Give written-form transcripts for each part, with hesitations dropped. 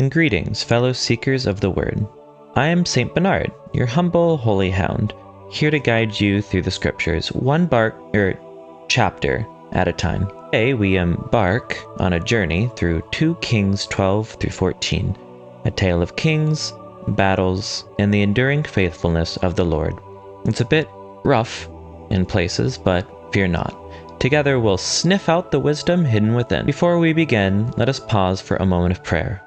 and greetings, fellow seekers of the Word. I am Saint Bernard, your humble holy hound, here to guide you through the scriptures, one chapter at a time. Today we embark on a journey through 2 Kings 12 through 14, a tale of kings, battles, and the enduring faithfulness of the Lord. It's a bit rough in places, but fear not. Together we'll sniff out the wisdom hidden within. Before we begin, let us pause for a moment of prayer.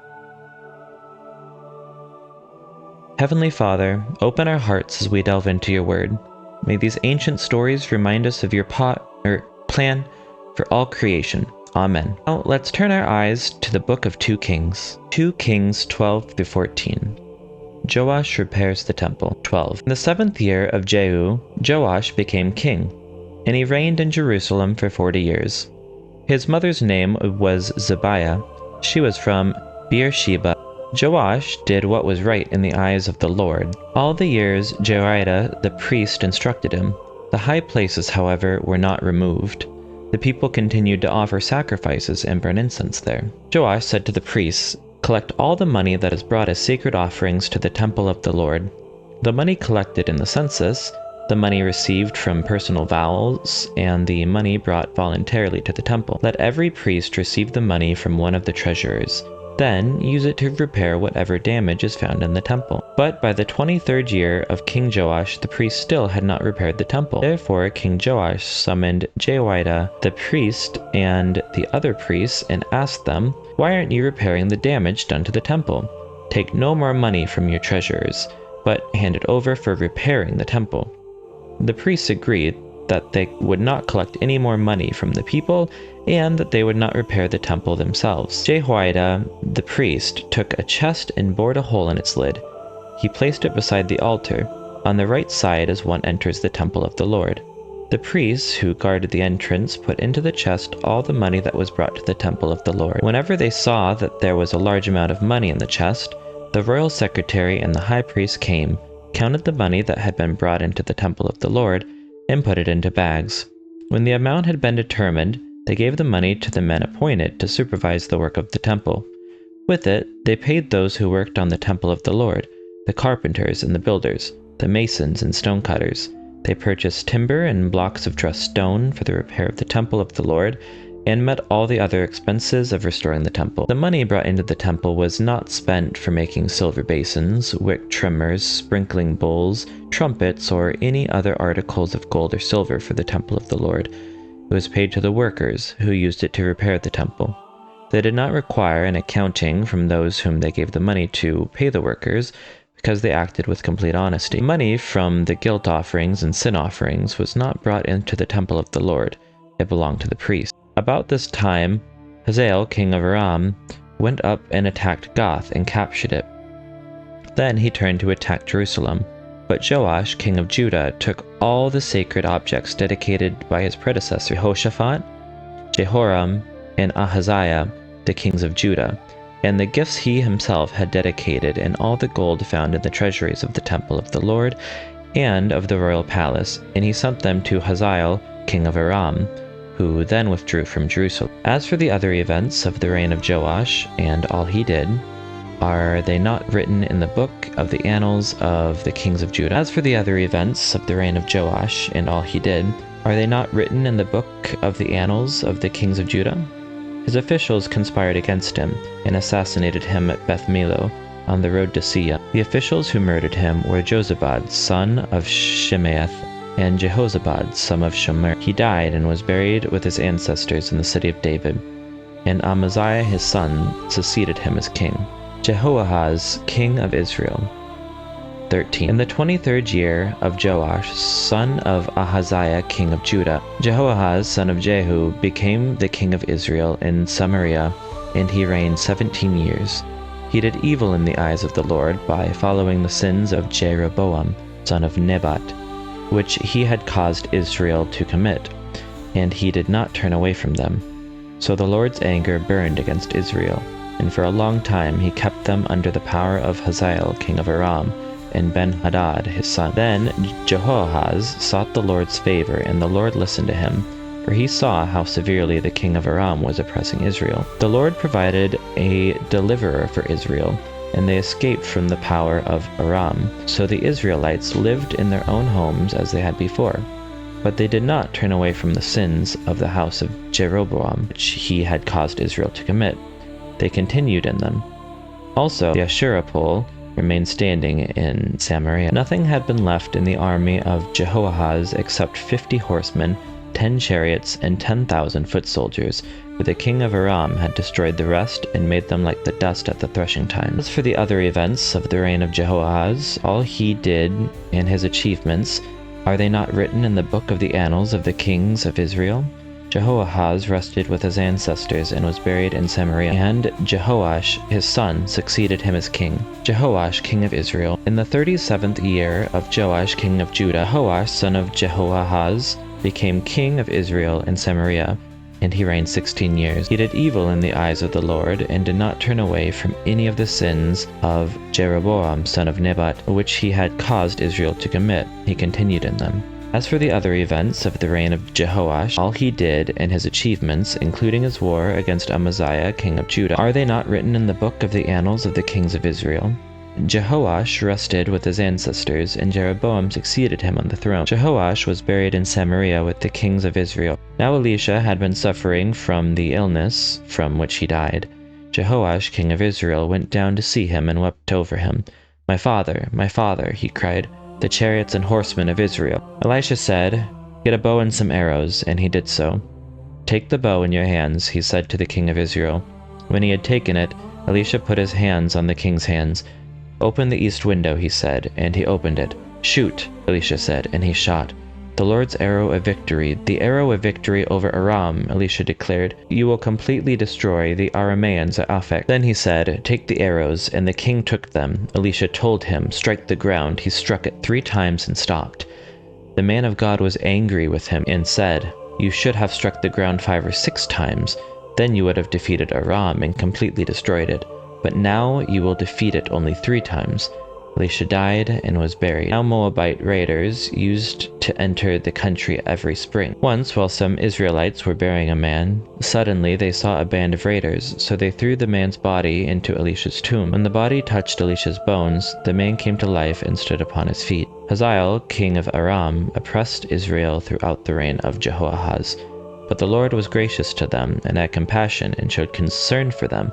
Heavenly Father, open our hearts as we delve into your word. May these ancient stories remind us of your plan for all creation. Amen. Now let's turn our eyes to the book of 2 Kings. 2 Kings 12 through 14. Joash repairs the temple. 12. In the 7th year of Jehu, Joash became king, and he reigned in Jerusalem for 40 years. His mother's name was Zebiah. She was from Beersheba. Joash did what was right in the eyes of the Lord. All the years Jehoiada the priest instructed him. The high places, however, were not removed. The people continued to offer sacrifices and burn incense there. Joash said to the priests, "Collect all the money that is brought as sacred offerings to the temple of the Lord. The money collected in the census, the money received from personal vows, and the money brought voluntarily to the temple. Let every priest receive the money from one of the treasurers. Then use it to repair whatever damage is found in the temple." But by the 23rd year of King Joash, the priests still had not repaired the temple. Therefore King Joash summoned Jehoiada the priest and the other priests and asked them, "Why aren't you repairing the damage done to the temple? Take no more money from your treasurers, but hand it over for repairing the temple." The priests agreed that they would not collect any more money from the people and that they would not repair the temple themselves. Jehoiada the priest took a chest and bored a hole in its lid. He placed it beside the altar, on the right side as one enters the temple of the Lord. The priests who guarded the entrance put into the chest all the money that was brought to the temple of the Lord. Whenever they saw that there was a large amount of money in the chest, the royal secretary and the high priest came, counted the money that had been brought into the temple of the Lord, and put it into bags. When the amount had been determined, they gave the money to the men appointed to supervise the work of the temple. With it, they paid those who worked on the temple of the Lord, the carpenters and the builders, the masons and stonecutters. They purchased timber and blocks of dressed stone for the repair of the temple of the Lord, and met all the other expenses of restoring the temple. The money brought into the temple was not spent for making silver basins, wick trimmers, sprinkling bowls, trumpets, or any other articles of gold or silver for the temple of the Lord. It was paid to the workers, who used it to repair the temple. They did not require an accounting from those whom they gave the money to pay the workers, because they acted with complete honesty. Money from the guilt offerings and sin offerings was not brought into the temple of the Lord. It belonged to the priests. About this time, Hazael, king of Aram, went up and attacked Gath and captured it. Then he turned to attack Jerusalem. But Joash, king of Judah, took all the sacred objects dedicated by his predecessor Jehoshaphat, Jehoram, and Ahaziah, the kings of Judah, and the gifts he himself had dedicated, and all the gold found in the treasuries of the temple of the Lord and of the royal palace, and he sent them to Hazael, king of Aram, who then withdrew from Jerusalem. As for the other events of the reign of Joash and all he did, are they not written in the book of the annals of the kings of Judah? As for the other events of the reign of Joash and all he did, are they not written in the book of the annals of the kings of Judah? His officials conspired against him and assassinated him at Beth Millo on the road to Sia. The officials who murdered him were Jozabad, son of Shimeath, and Jehozabad, son of Shomer. He died and was buried with his ancestors in the city of David, and Amaziah his son succeeded him as king. Jehoahaz, king of Israel. 13. In the 23rd year of Joash, son of Ahaziah, king of Judah, Jehoahaz, son of Jehu, became the king of Israel in Samaria, and he reigned 17 years. He did evil in the eyes of the Lord by following the sins of Jeroboam, son of Nebat, which he had caused Israel to commit, and he did not turn away from them. So the Lord's anger burned against Israel, and for a long time he kept them under the power of Hazael, king of Aram, and Ben-Hadad his son. Then Jehoahaz sought the Lord's favor, and the Lord listened to him, for he saw how severely the king of Aram was oppressing Israel. The Lord provided a deliverer for Israel, and they escaped from the power of Aram. So the Israelites lived in their own homes as they had before. But they did not turn away from the sins of the house of Jeroboam, which he had caused Israel to commit. They continued in them. Also, the Asherah pole remained standing in Samaria. Nothing had been left in the army of Jehoahaz except 50 horsemen, 10 chariots, and 10,000 foot soldiers, for the king of Aram had destroyed the rest and made them like the dust at the threshing time. As for the other events of the reign of Jehoahaz, all he did and his achievements, are they not written in the book of the annals of the kings of Israel? Jehoahaz rested with his ancestors and was buried in Samaria, and Jehoash his son succeeded him as king. Jehoash king of Israel. In the 37th year of Joash king of Judah, Joash son of Jehoahaz became king of Israel in Samaria, and he reigned 16 years. He did evil in the eyes of the Lord, and did not turn away from any of the sins of Jeroboam son of Nebat, which he had caused Israel to commit. He continued in them. As for the other events of the reign of Jehoash, all he did and his achievements, including his war against Amaziah king of Judah, are they not written in the book of the annals of the kings of Israel? Jehoash rested with his ancestors, and Jeroboam succeeded him on the throne. Jehoash was buried in Samaria with the kings of Israel. Now Elisha had been suffering from the illness from which he died. Jehoash king of Israel went down to see him and wept over him. my father," he cried, "the chariots and horsemen of Israel." Elisha said, "Get a bow and some arrows," and he did so. "Take the bow in your hands," he said to the king of Israel. When he had taken it, Elisha put his hands on the king's hands. "Open the east window," he said, and he opened it. "Shoot," Elisha said, and he shot. "The Lord's arrow of victory, the arrow of victory over Aram," Elisha declared. "You will completely destroy the Arameans at Aphek." Then he said, "Take the arrows," and the king took them. Elisha told him, "Strike the ground." He struck it 3 times and stopped. The man of God was angry with him and said, "You should have struck the ground 5 or 6 times. Then you would have defeated Aram and completely destroyed it. But now you will defeat it only 3 times. Elisha died and was buried. Now Moabite raiders used to enter the country every spring. Once, while some Israelites were burying a man, suddenly they saw a band of raiders, so they threw the man's body into Elisha's tomb. When the body touched Elisha's bones, the man came to life and stood upon his feet. Hazael, king of Aram, oppressed Israel throughout the reign of Jehoahaz. But the Lord was gracious to them and had compassion and showed concern for them,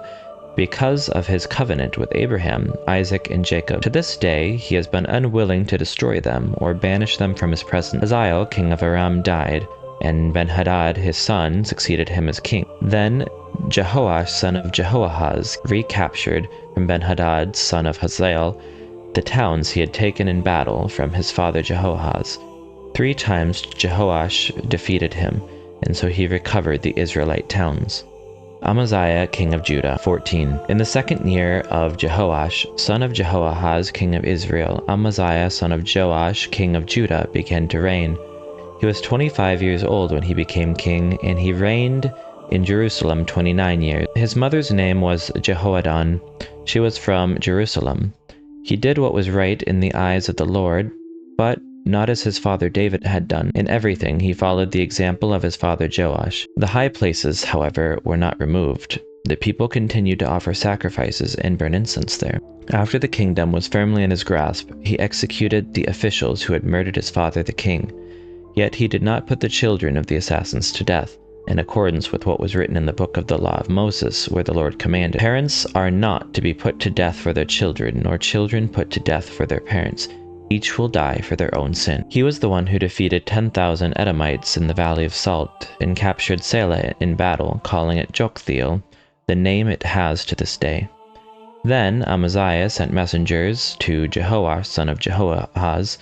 because of his covenant with Abraham, Isaac, and Jacob. To this day, he has been unwilling to destroy them or banish them from his presence. Hazael, king of Aram, died, and Ben-Hadad, his son, succeeded him as king. Then Jehoash, son of Jehoahaz, recaptured from Ben-Hadad, son of Hazael, the towns he had taken in battle from his father Jehoahaz. 3 times Jehoash defeated him, and so he recovered the Israelite towns. Amaziah, king of Judah. 14. In the 2nd year of Jehoash, son of Jehoahaz, king of Israel, Amaziah, son of Joash, king of Judah, began to reign. He was 25 years old when he became king, and he reigned in Jerusalem 29 years. His mother's name was Jehoaddan. She was from Jerusalem. He did what was right in the eyes of the Lord, but not as his father David had done. In everything he followed the example of his father Joash. The high places, however, were not removed. The people continued to offer sacrifices and burn incense there. After the kingdom was firmly in his grasp, he executed the officials who had murdered his father the king. Yet he did not put the children of the assassins to death, in accordance with what was written in the book of the law of Moses, where the Lord commanded, "Parents are not to be put to death for their children, nor children put to death for their parents. Each will die for their own sin." He was the one who defeated 10,000 Edomites in the Valley of Salt and captured Selah in battle, calling it Joktheel, the name it has to this day. Then Amaziah sent messengers to Jehoash, son of Jehoahaz,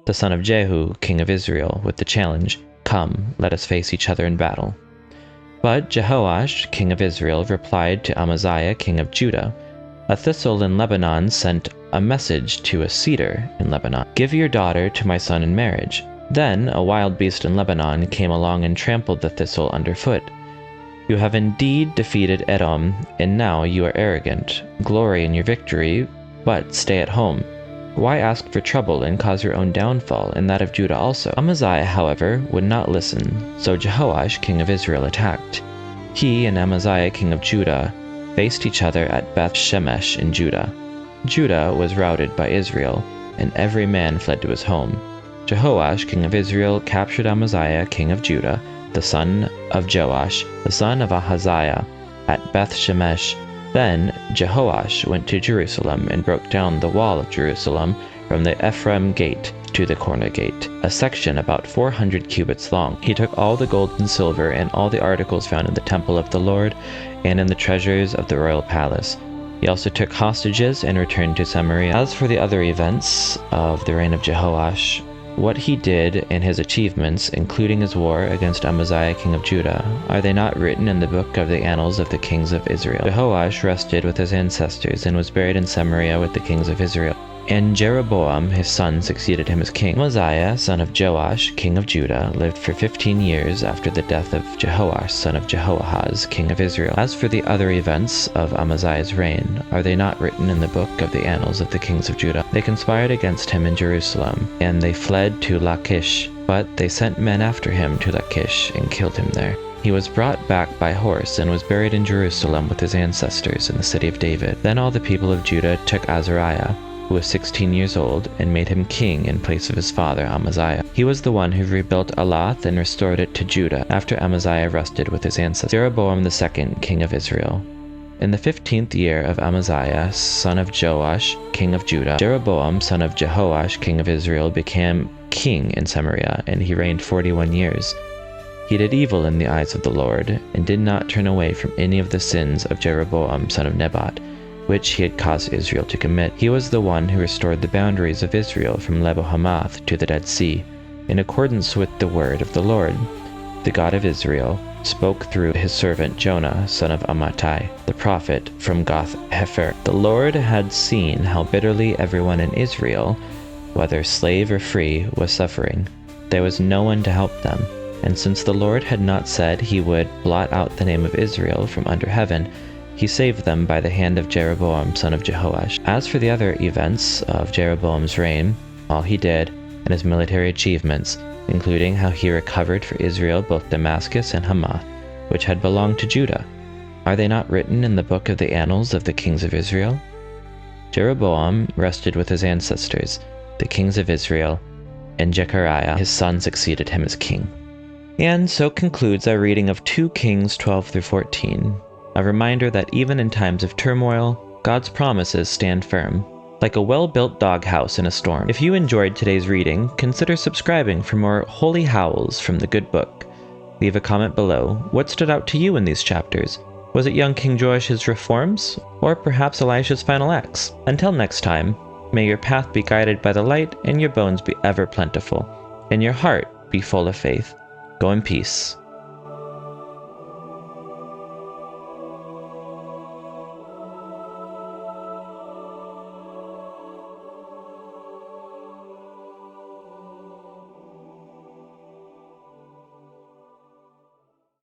the son of Jehu, king of Israel, with the challenge, "Come, let us face each other in battle." But Jehoash, king of Israel, replied to Amaziah, king of Judah, "A thistle in Lebanon sent a message to a cedar in Lebanon. Give your daughter to my son in marriage." Then a wild beast in Lebanon came along and trampled the thistle underfoot. "You have indeed defeated Edom, and now you are arrogant. Glory in your victory, but stay at home. Why ask for trouble and cause your own downfall and that of Judah also? Amaziah, however, would not listen, so Jehoash, king of Israel, attacked. He and Amaziah, king of Judah, faced each other at Beth Shemesh in Judah. Judah was routed by Israel, and every man fled to his home. Jehoash, king of Israel, captured Amaziah, king of Judah, the son of Joash, the son of Ahaziah, at Beth Shemesh. Then Jehoash went to Jerusalem and broke down the wall of Jerusalem from the Ephraim gate to the corner gate, a section about 400 cubits long. He took all the gold and silver and all the articles found in the temple of the Lord and in the treasures of the royal palace. He also took hostages and returned to Samaria. As for the other events of the reign of Jehoash, what he did and his achievements, including his war against Amaziah, king of Judah, are they not written in the book of the annals of the kings of Israel? Jehoash rested with his ancestors and was buried in Samaria with the kings of Israel. And Jeroboam his son succeeded him as king. Amaziah, son of Joash, king of Judah, lived for 15 years after the death of Jehoash, son of Jehoahaz, king of Israel. As for the other events of Amaziah's reign, are they not written in the book of the annals of the kings of Judah? They conspired against him in Jerusalem, and they fled to Lachish, but they sent men after him to Lachish and killed him there. He was brought back by horse and was buried in Jerusalem with his ancestors in the city of David. Then all the people of Judah took Azariah, who was 16 years old, and made him king in place of his father Amaziah. He was the one who rebuilt Elath and restored it to Judah after Amaziah rested with his ancestors. Jeroboam II, king of Israel. In the 15th year of Amaziah, son of Joash, king of Judah, Jeroboam, son of Jehoash, king of Israel, became king in Samaria, and he reigned 41 years. He did evil in the eyes of the Lord, and did not turn away from any of the sins of Jeroboam, son of Nebat, which he had caused Israel to commit. He was the one who restored the boundaries of Israel from Lebo-Hamath to the Dead Sea, in accordance with the word of the Lord. The God of Israel spoke through his servant Jonah, son of Amittai, the prophet from Gath-Hepher. The Lord had seen how bitterly everyone in Israel, whether slave or free, was suffering. There was no one to help them, and since the Lord had not said he would blot out the name of Israel from under heaven, he saved them by the hand of Jeroboam, son of Jehoash. As for the other events of Jeroboam's reign, all he did, and his military achievements, including how he recovered for Israel both Damascus and Hamath, which had belonged to Judah, are they not written in the book of the annals of the kings of Israel? Jeroboam rested with his ancestors, the kings of Israel, and Zechariah his son succeeded him as king. And so concludes our reading of 2 Kings 12 through 14. A reminder that even in times of turmoil, God's promises stand firm, like a well-built doghouse in a storm. If you enjoyed today's reading, consider subscribing for more holy howls from the good book. Leave a comment below. What stood out to you in these chapters? Was it young King Joash's reforms, or perhaps Elisha's final acts? Until next time, may your path be guided by the light, and your bones be ever plentiful, and your heart be full of faith. Go in peace.